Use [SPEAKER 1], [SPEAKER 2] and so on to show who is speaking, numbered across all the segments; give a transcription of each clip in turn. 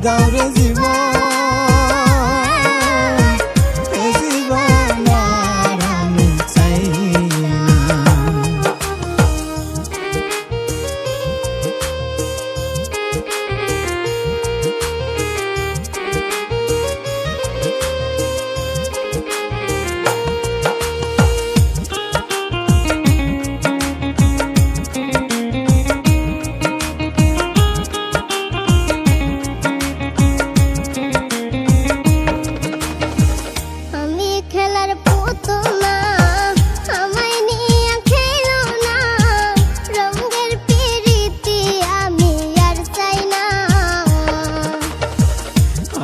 [SPEAKER 1] দাও রে জীবন, এ জীবন আর আমি চাই না।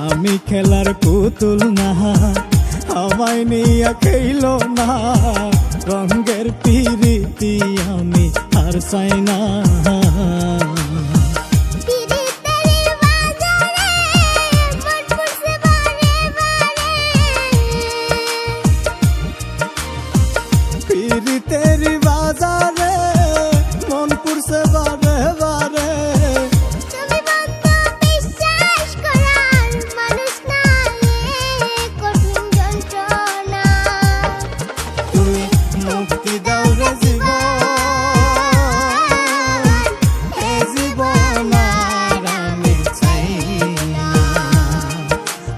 [SPEAKER 1] আমি খেলার পুতুল না, আমায় নিয়ে খেলো না, রঙের পিরিতি আমি আর চাই না। পিরিতেরি বাজারে মন পুরছে বারে বারে, মুক্তি দাও রে জীবন, এ জীবন আর আমি চাই না।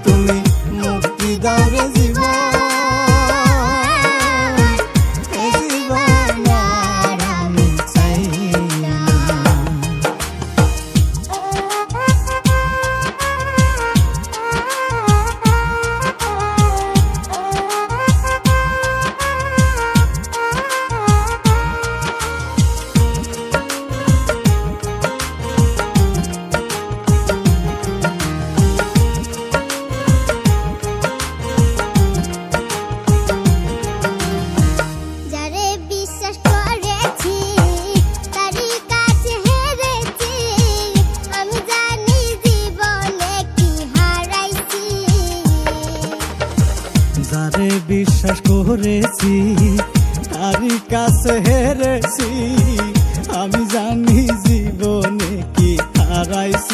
[SPEAKER 1] তুমি মুক্তি দাও রে জীবন, এ জীবন আর আমি চাই না। যারে বিশ্বাস করেছি তারই কাছে হেরেছি, আমি জানি জীবনে কি হারাইছি।